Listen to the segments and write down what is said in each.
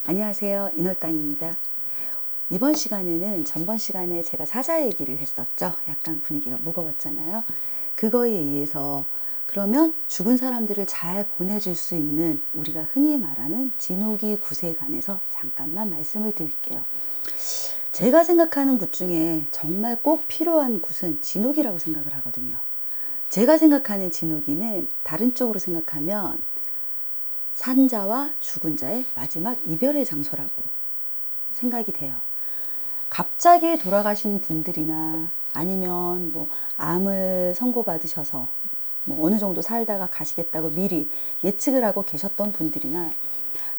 안녕하세요. 인월당입니다. 이번 시간에는 전번 시간에 제가 사자 얘기를 했었죠. 약간 분위기가 무거웠잖아요. 그거에 의해서 그러면 죽은 사람들을 잘 보내줄 수 있는 우리가 흔히 말하는 진옥이 굿에 관해서 잠깐만 말씀을 드릴게요. 제가 생각하는 굿 중에 정말 꼭 필요한 굿은 진옥이라고 생각을 하거든요. 제가 생각하는 진옥이는 다른 쪽으로 생각하면 산자와 죽은 자의 마지막 이별의 장소라고 생각이 돼요. 갑자기 돌아가신 분들이나 아니면 뭐 암을 선고받으셔서 뭐 어느 정도 살다가 가시겠다고 미리 예측을 하고 계셨던 분들이나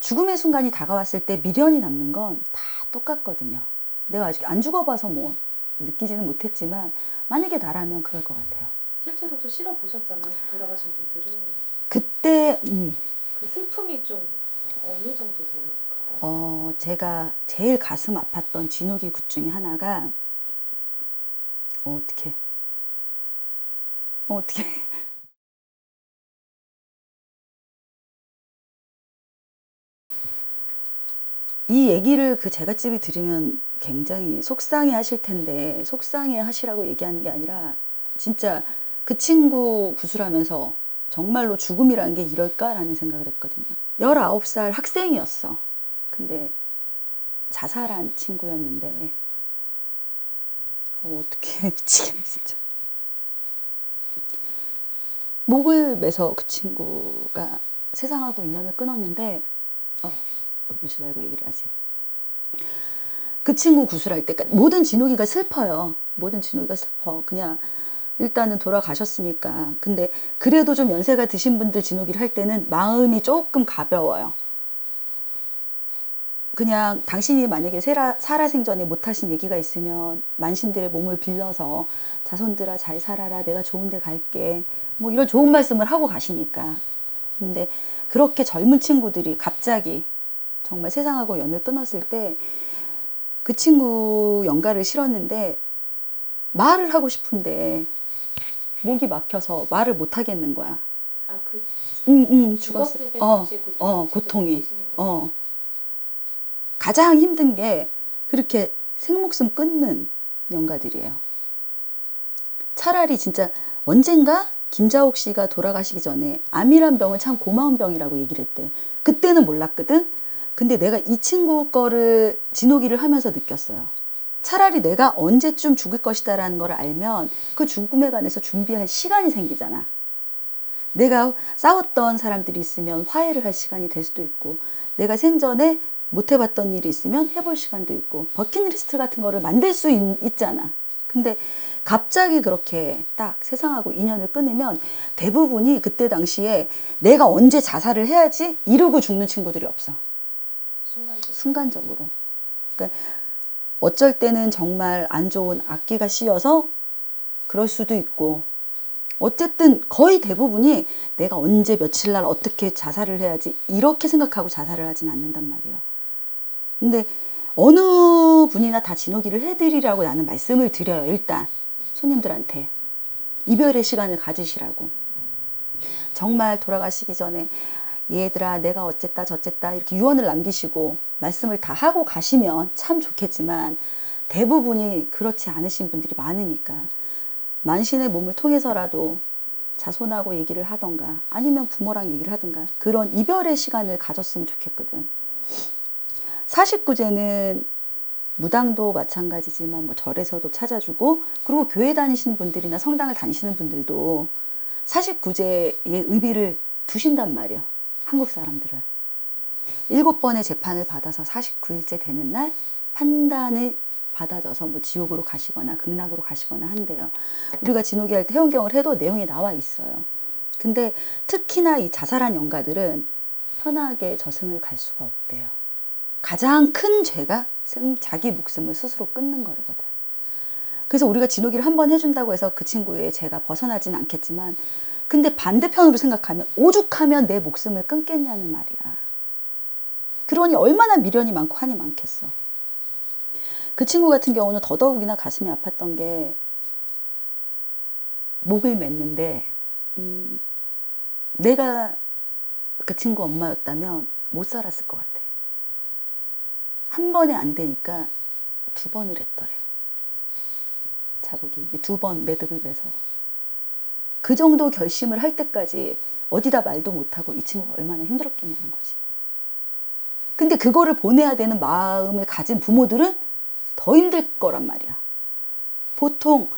죽음의 순간이 다가왔을 때 미련이 남는 건 다 똑같거든요. 내가 아직 안 죽어봐서 뭐 느끼지는 못했지만 만약에 나라면 그럴 것 같아요. 실제로도 실어 보셨잖아요. 돌아가신 분들을. 그때 그 슬픔이 좀 어느 정도세요? 제가 제일 가슴 아팠던 진옥이 굿 중에 하나가 어떻게 이 얘기를 그 제갓집이 들으면 굉장히 속상해 하실 텐데 속상해 하시라고 얘기하는 게 아니라 진짜 그 친구 구술하면서 정말로 죽음이라는 게 이럴까라는 생각을 했거든요. 19살 학생이었어. 근데 자살한 친구였는데 어떻게 미치겠네 진짜. 목을 매서 그 친구가 세상하고 인연을 끊었는데 울지 말고 얘기를 하지. 그 친구 구술할 때 모든 진옥이가 슬퍼요. 모든 진옥이가 슬퍼. 그냥 일단은 돌아가셨으니까. 근데 그래도 좀 연세가 드신 분들 진옥이를 할 때는 마음이 조금 가벼워요. 그냥 당신이 만약에 살아생전에 못하신 얘기가 있으면 만신들의 몸을 빌려서 자손들아 잘 살아라, 내가 좋은 데 갈게, 뭐 이런 좋은 말씀을 하고 가시니까. 근데 그렇게 젊은 친구들이 갑자기 정말 세상하고 연을 끊었을 때 그 친구 연가를 실었는데 말을 하고 싶은데 목이 막혀서 말을 못 하겠는 거야. 아, 그 죽었을 때 당시의 고통이. 가장 힘든 게 그렇게 생목숨 끊는 연가들이에요. 차라리 진짜 언젠가 김자옥 씨가 돌아가시기 전에 암이란 병은 참 고마운 병이라고 얘기를 했대. 그때는 몰랐거든. 근데 내가 이 친구 거를 진옥이를 하면서 느꼈어요. 차라리 내가 언제쯤 죽을 것이다라는 걸 알면 그 죽음에 관해서 준비할 시간이 생기잖아. 내가 싸웠던 사람들이 있으면 화해를 할 시간이 될 수도 있고, 내가 생전에 못 해봤던 일이 있으면 해볼 시간도 있고, 버킷리스트 같은 거를 만들 수 있잖아. 근데 갑자기 그렇게 딱 세상하고 인연을 끊으면 대부분이 그때 당시에 내가 언제 자살을 해야지 이러고 죽는 친구들이 없어. 순간적으로. 그러니까 어쩔 때는 정말 안 좋은 악기가 씌어서 그럴 수도 있고, 어쨌든 거의 대부분이 내가 언제 며칠 날 어떻게 자살을 해야지 이렇게 생각하고 자살을 하진 않는단 말이에요. 근데 어느 분이나 다 진옥이를 해드리라고 나는 말씀을 드려요. 일단 손님들한테 이별의 시간을 가지시라고. 정말 돌아가시기 전에 얘들아 내가 어쨌다 저쨌다 이렇게 유언을 남기시고 말씀을 다 하고 가시면 참 좋겠지만 대부분이 그렇지 않으신 분들이 많으니까 만신의 몸을 통해서라도 자손하고 얘기를 하던가 아니면 부모랑 얘기를 하든가 그런 이별의 시간을 가졌으면 좋겠거든. 사십구제는 무당도 마찬가지지만 뭐 절에서도 찾아주고, 그리고 교회 다니시는 분들이나 성당을 다니시는 분들도 사십구제의 의미를 두신단 말이에요. 한국 사람들은 7번의 재판을 받아서 49일째 되는 날 판단을 받아져서 뭐 지옥으로 가시거나 극락으로 가시거나 한대요. 우리가 진옥이 할 때 해원경을 해도 내용이 나와 있어요. 근데 특히나 이 자살한 영가들은 편하게 저승을 갈 수가 없대요. 가장 큰 죄가 자기 목숨을 스스로 끊는 거거든. 그래서 우리가 진옥이를 한 번 해준다고 해서 그 친구의 죄가 벗어나진 않겠지만, 근데 반대편으로 생각하면 오죽하면 내 목숨을 끊겠냐는 말이야. 그러니 얼마나 미련이 많고 한이 많겠어. 그 친구 같은 경우는 더더욱이나 가슴이 아팠던 게 목을 맸는데 내가 그 친구 엄마였다면 못 살았을 것 같아. 한 번에 안 되니까 2번을 했더래. 자국이 2번 매듭을 매서. 그 정도 결심을 할 때까지 어디다 말도 못하고 이 친구가 얼마나 힘들었겠냐는 거지. 근데 그거를 보내야 되는 마음을 가진 부모들은 더 힘들 거란 말이야. 보통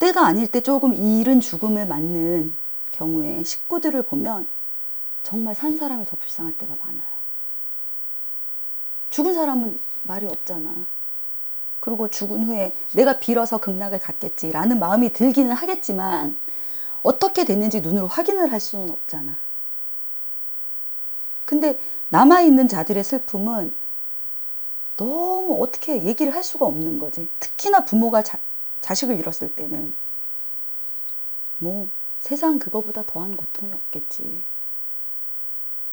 때가 아닐 때 조금 이른 죽음을 맞는 경우에 식구들을 보면 정말 산 사람이 더 불쌍할 때가 많아요. 죽은 사람은 말이 없잖아. 그리고 죽은 후에 내가 빌어서 극락을 갔겠지라는 마음이 들기는 하겠지만 어떻게 됐는지 눈으로 확인을 할 수는 없잖아. 근데 남아있는 자들의 슬픔은 너무 어떻게 얘기를 할 수가 없는 거지. 특히나 부모가 자식을 잃었을 때는 뭐 세상 그거보다 더한 고통이 없겠지.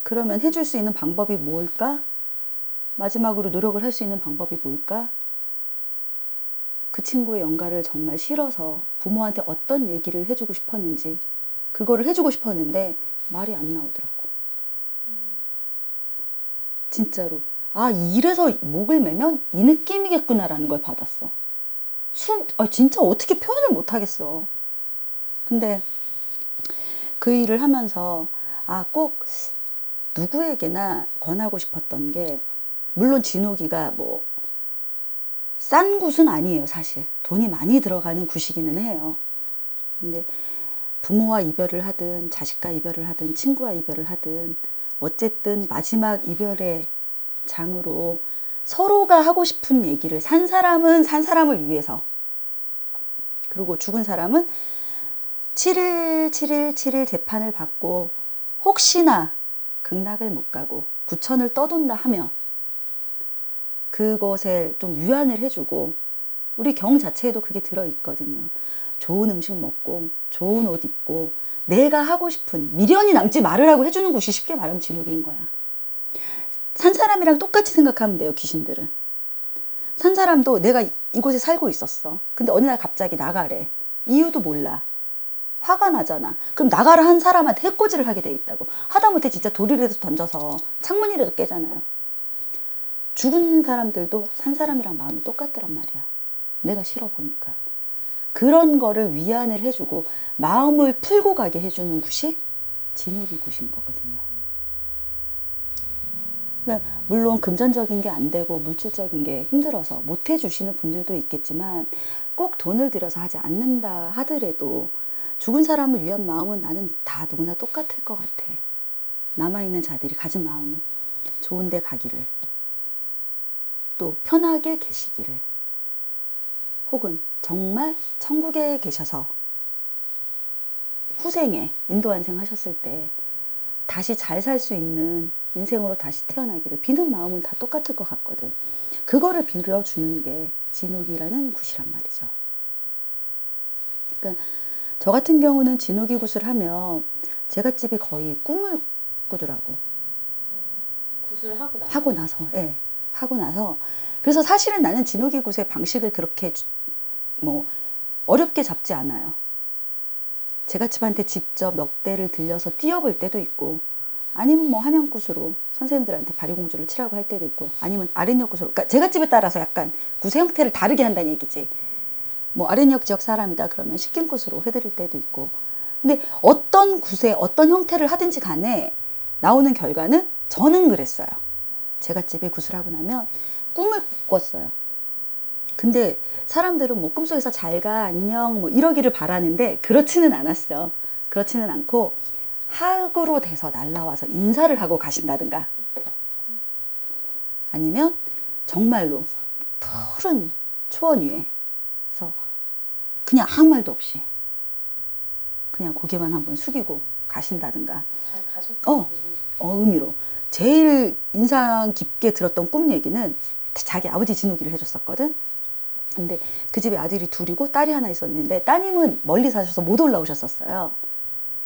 그러면 해줄 수 있는 방법이 뭘까? 마지막으로 노력을 할 수 있는 방법이 뭘까? 그 친구의 영가를 정말 싫어서 부모한테 어떤 얘기를 해주고 싶었는지 그거를 해주고 싶었는데 말이 안 나오더라고. 진짜로. 아, 이래서 목을 매면 이 느낌이겠구나라는 걸 받았어. 진짜 어떻게 표현을 못하겠어. 근데 그 일을 하면서 꼭 누구에게나 권하고 싶었던 게, 물론 진호기가 뭐 싼 굿은 아니에요. 사실 돈이 많이 들어가는 굿이기는 해요. 근데 부모와 이별을 하든 자식과 이별을 하든 친구와 이별을 하든 어쨌든 마지막 이별의 장으로 서로가 하고 싶은 얘기를, 산 사람은 산 사람을 위해서, 그리고 죽은 사람은 7일 재판을 받고 혹시나 극락을 못 가고 구천을 떠돈다 하면 그것에 좀 위안을 해주고, 우리 경 자체에도 그게 들어있거든요. 좋은 음식 먹고 좋은 옷 입고 내가 하고 싶은, 미련이 남지 말으라고 해주는 곳이 쉽게 말하면 진흙인 거야. 산 사람이랑 똑같이 생각하면 돼요. 귀신들은 산 사람도 내가 이곳에 살고 있었어. 근데 어느 날 갑자기 나가래. 이유도 몰라. 화가 나잖아. 그럼 나가라 한 사람한테 해코지를 하게 돼 있다고. 하다못해 진짜 돌이라도 던져서 창문이라도 깨잖아요. 죽은 사람들도 산 사람이랑 마음이 똑같더란 말이야. 내가 싫어 보니까. 그런 거를 위안을 해주고 마음을 풀고 가게 해주는 굿이 진흙이 굿인 거거든요. 그러니까 물론 금전적인 게 안 되고 물질적인 게 힘들어서 못 해주시는 분들도 있겠지만, 꼭 돈을 들여서 하지 않는다 하더라도 죽은 사람을 위한 마음은 나는 다 누구나 똑같을 것 같아. 남아있는 자들이 가진 마음은 좋은 데 가기를, 또 편하게 계시기를, 혹은 정말 천국에 계셔서 후생에 인도환생 하셨을 때 다시 잘 살 수 있는 인생으로 다시 태어나기를 비는 마음은 다 똑같을 것 같거든. 그거를 빌어주는 게 진옥이라는 굿이란 말이죠. 그러니까 저 같은 경우는 진옥이 굿을 하면 제갓집이 거의 꿈을 꾸더라고. 굿을 하고 나서. 예. 하고 나서. 그래서 사실은 나는 진옥이 굿의 방식을 그렇게 뭐 어렵게 잡지 않아요. 제갓집한테 직접 몇 대를 들려서 띄워볼 때도 있고, 아니면 뭐 한양굿으로 선생님들한테 바리공주를 치라고 할 때도 있고, 아니면 아랫역굿으로, 그러니까 제갓집에 따라서 약간 굿의 형태를 다르게 한다는 얘기지. 뭐 아랫역 지역 사람이다 그러면 식김굿으로 해드릴 때도 있고. 근데 어떤 굿에 어떤 형태를 하든지 간에 나오는 결과는, 저는 그랬어요. 제갓집에 굿을 하고 나면 꿈을 꿨어요. 근데 사람들은 뭐 꿈속에서 잘가 안녕 뭐 이러기를 바라는데 그렇지는 않았어. 그렇지는 않고 학으로 돼서 날라와서 인사를 하고 가신다든가, 아니면 정말로 푸른 초원 위에서 그냥 아무 말도 없이 그냥 고개만 한번 숙이고 가신다든가. 잘 가셨다는 의미로. 제일 인상 깊게 들었던 꿈 얘기는 자기 아버지 진우기를 해줬었거든. 근데 그 집에 아들이 둘이고 딸이 하나 있었는데, 따님은 멀리 사셔서 못 올라오셨었어요.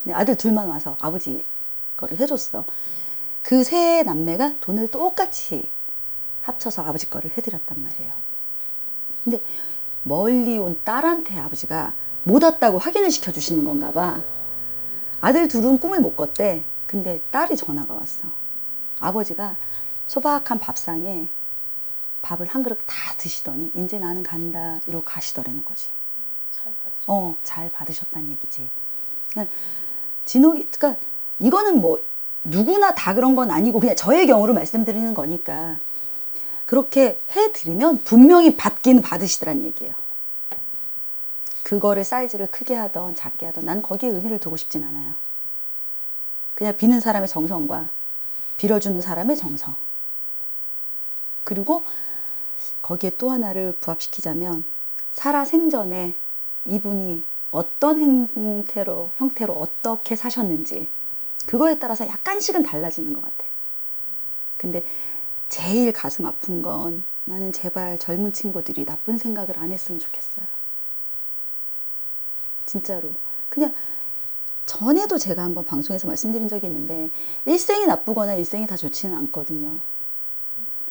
근데 아들 둘만 와서 아버지 거를 해줬어. 그 세 남매가 돈을 똑같이 합쳐서 아버지 거를 해드렸단 말이에요. 근데 멀리 온 딸한테 아버지가 못 왔다고 확인을 시켜주시는 건가 봐. 아들 둘은 꿈을 못 꿨대. 근데 딸이 전화가 왔어. 아버지가 소박한 밥상에 밥을 한 그릇 다 드시더니 이제 나는 간다 이러고 가시더라는 거지. 잘 받으셨어요. 잘 받으셨다는 얘기지. 그러니까 진옥이, 그러니까 이거는 뭐 누구나 다 그런 건 아니고 그냥 저의 경우로 말씀드리는 거니까 그렇게 해드리면 분명히 받긴 받으시더란 얘기예요. 그거를 사이즈를 크게 하던 작게 하던 난 거기에 의미를 두고 싶진 않아요. 그냥 비는 사람의 정성과 빌어주는 사람의 정성. 그리고 거기에 또 하나를 부합시키자면 살아생전에 이분이 어떤 형태로 어떻게 사셨는지 그거에 따라서 약간씩은 달라지는 것 같아. 근데 제일 가슴 아픈 건 나는 제발 젊은 친구들이 나쁜 생각을 안 했으면 좋겠어요. 진짜로. 그냥 전에도 제가 한번 방송에서 말씀드린 적이 있는데 일생이 나쁘거나 일생이 다 좋지는 않거든요.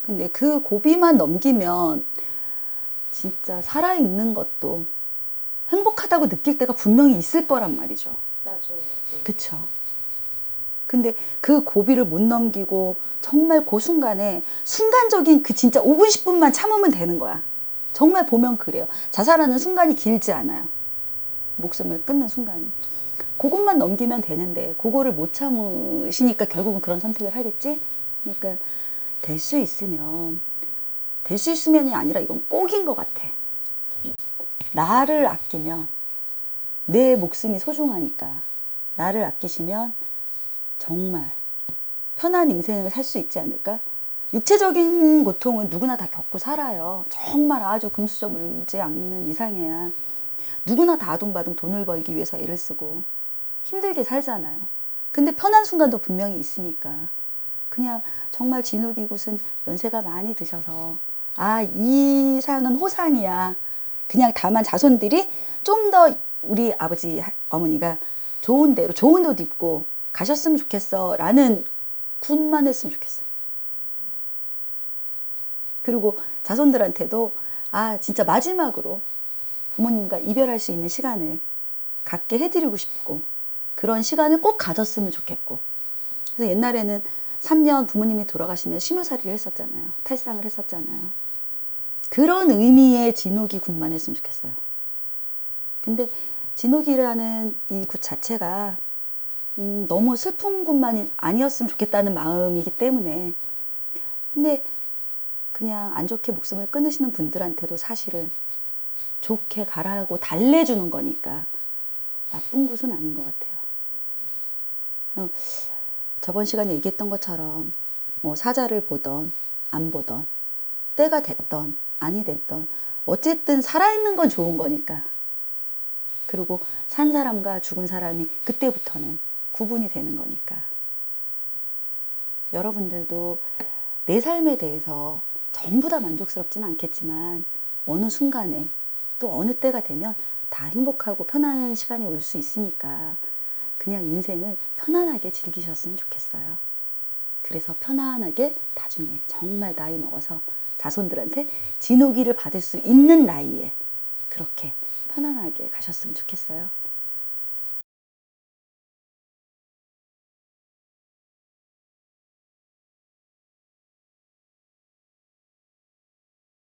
근데 그 고비만 넘기면 진짜 살아있는 것도 행복하다고 느낄 때가 분명히 있을 거란 말이죠. 나중에. 그쵸. 근데 그 고비를 못 넘기고 정말 그 순간에 순간적인 그 진짜 5분 10분만 참으면 되는 거야. 정말 보면 그래요. 자살하는 순간이 길지 않아요. 목숨을 끊는 순간이. 그것만 넘기면 되는데 그거를 못 참으시니까 결국은 그런 선택을 하겠지. 그러니까 될 수 있으면이 아니라 이건 꼭인 것 같아. 나를 아끼면 내 목숨이 소중하니까 나를 아끼시면 정말 편한 인생을 살 수 있지 않을까? 육체적인 고통은 누구나 다 겪고 살아요. 정말 아주 금수저 울지 않는 이상해야 누구나 다 아둥바둥 돈을 벌기 위해서 애를 쓰고 힘들게 살잖아요. 근데 편한 순간도 분명히 있으니까 그냥 정말 진욱이굿은 연세가 많이 드셔서 이 상은 호상이야. 그냥 다만 자손들이 좀 더 우리 아버지 어머니가 좋은 데로 좋은 옷 입고 가셨으면 좋겠어 라는 굿만 했으면 좋겠어. 그리고 자손들한테도 진짜 마지막으로 부모님과 이별할 수 있는 시간을 갖게 해드리고 싶고 그런 시간을 꼭 가졌으면 좋겠고. 그래서 옛날에는 3년 부모님이 돌아가시면 심유살이를 했었잖아요. 탈상을 했었잖아요. 그런 의미의 진옥이 굿만 했으면 좋겠어요. 근데 진옥이라는 이 굿 자체가 너무 슬픈 굿만이 아니었으면 좋겠다는 마음이기 때문에 근데 그냥 안 좋게 목숨을 끊으시는 분들한테도 사실은 좋게 가라고 달래주는 거니까 나쁜 굿은 아닌 것 같아요. 저번 시간에 얘기했던 것처럼 뭐 사자를 보던 안 보던 때가 됐던 아니 됐던 어쨌든 살아있는 건 좋은 거니까. 그리고 산 사람과 죽은 사람이 그때부터는 구분이 되는 거니까. 여러분들도 내 삶에 대해서 전부 다 만족스럽지는 않겠지만 어느 순간에 또 어느 때가 되면 다 행복하고 편안한 시간이 올 수 있으니까 그냥 인생을 편안하게 즐기셨으면 좋겠어요. 그래서 편안하게 나중에 정말 나이 먹어서 자손들한테 진옥이를 받을 수 있는 나이에 그렇게 편안하게 가셨으면 좋겠어요.